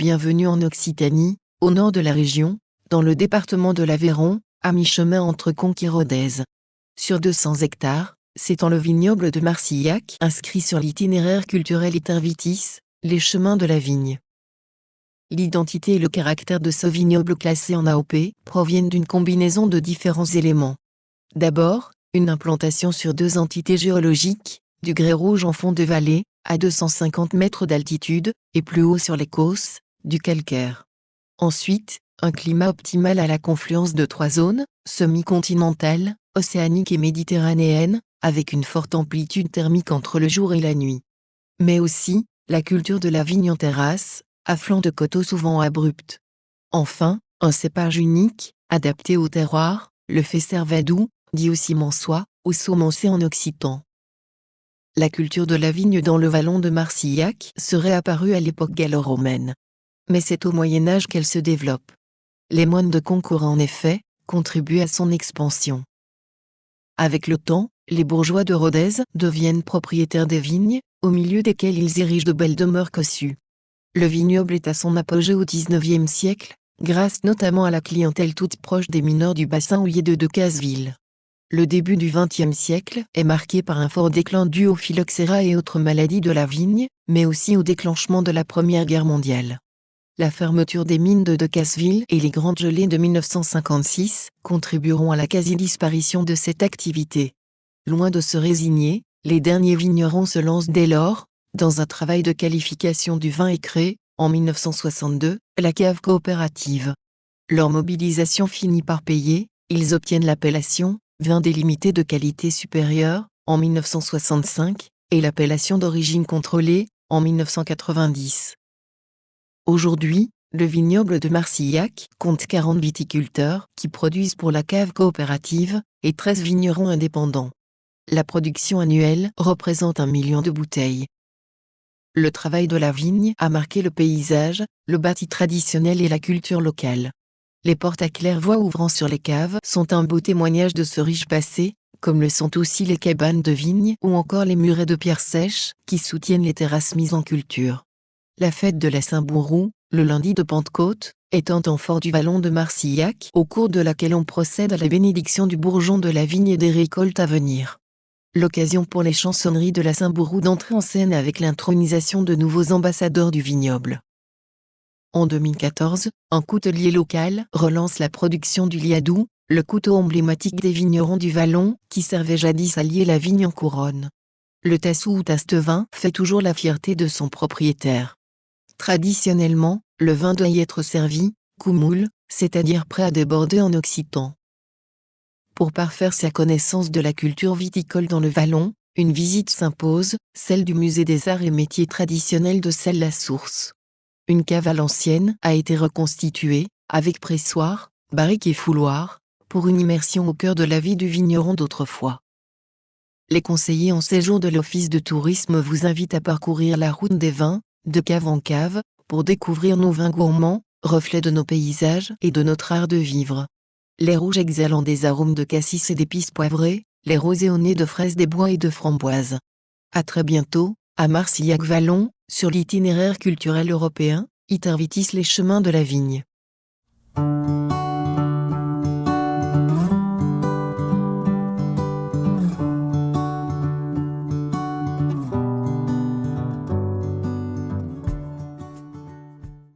Bienvenue en Occitanie, au nord de la région, dans le département de l'Aveyron, à mi-chemin entre Conques et Rodez. Sur 200 hectares, s'étend le vignoble de Marcillac, inscrit sur l'itinéraire culturel Itervitis, les chemins de la vigne. L'identité et le caractère de ce vignoble classé en AOP proviennent d'une combinaison de différents éléments. D'abord, une implantation sur 2 entités géologiques, du grès rouge en fond de vallée, à 250 mètres d'altitude, et plus haut sur les causses, du calcaire. Ensuite, un climat optimal à la confluence de 3 zones, semi-continentale, océanique et méditerranéenne, avec une forte amplitude thermique entre le jour et la nuit. Mais aussi, la culture de la vigne en terrasse, à flanc de coteaux souvent abrupts. Enfin, un cépage unique, adapté au terroir, le Fesservadou, dit aussi mansois, ou saumancé en occitan. La culture de la vigne dans le vallon de Marcillac serait apparue à l'époque gallo-romaine. Mais c'est au Moyen-Âge qu'elle se développe. Les moines de Conques auraient en effet contribué à son expansion. Avec le temps, les bourgeois de Rodez deviennent propriétaires des vignes, au milieu desquelles ils érigent de belles demeures cossues. Le vignoble est à son apogée au XIXe siècle, grâce notamment à la clientèle toute proche des mineurs du bassin houiller de Decazeville. Le début du XXe siècle est marqué par un fort déclin dû au phylloxéra et autres maladies de la vigne, mais aussi au déclenchement de la Première Guerre mondiale. La fermeture des mines de Decazeville et les grandes gelées de 1956 contribueront à la quasi-disparition de cette activité. Loin de se résigner, les derniers vignerons se lancent dès lors dans un travail de qualification du vin et créent, en 1962, la cave coopérative. Leur mobilisation finit par payer, ils obtiennent l'appellation « vin délimité de qualité supérieure » en 1965, et l'appellation d'origine contrôlée, en 1990. Aujourd'hui, le vignoble de Marcillac compte 40 viticulteurs qui produisent pour la cave coopérative, et 13 vignerons indépendants. La production annuelle représente 1 million de bouteilles. Le travail de la vigne a marqué le paysage, le bâti traditionnel et la culture locale. Les portes à claire-voie ouvrant sur les caves sont un beau témoignage de ce riche passé, comme le sont aussi les cabanes de vigne ou encore les murets de pierre sèche qui soutiennent les terrasses mises en culture. La fête de la Saint-Bourroux, le lundi de Pentecôte, est un temps fort du vallon de Marcillac, au cours de laquelle on procède à la bénédiction du bourgeon de la vigne et des récoltes à venir. L'occasion pour les chansonneries de la Saint-Bourroux d'entrer en scène avec l'intronisation de nouveaux ambassadeurs du vignoble. En 2014, un coutelier local relance la production du liadou, le couteau emblématique des vignerons du vallon, qui servait jadis à lier la vigne en couronne. Le tassou ou tasse-vin fait toujours la fierté de son propriétaire. Traditionnellement, le vin doit y être servi, coumoule, c'est-à-dire prêt à déborder en occitan. Pour parfaire sa connaissance de la culture viticole dans le vallon, une visite s'impose, celle du musée des arts et métiers traditionnels de Celles-la-Source. Une cave à l'ancienne a été reconstituée, avec pressoir, barrique et fouloir, pour une immersion au cœur de la vie du vigneron d'autrefois. Les conseillers en séjour de l'Office de tourisme vous invitent à parcourir la route des vins, de cave en cave, pour découvrir nos vins gourmands, reflets de nos paysages et de notre art de vivre. Les rouges exhalant des arômes de cassis et d'épices poivrées, les rosés au nez de fraises des bois et de framboises. À très bientôt, à Marcillac-Vallon, sur l'itinéraire culturel européen, Itervitis les chemins de la vigne.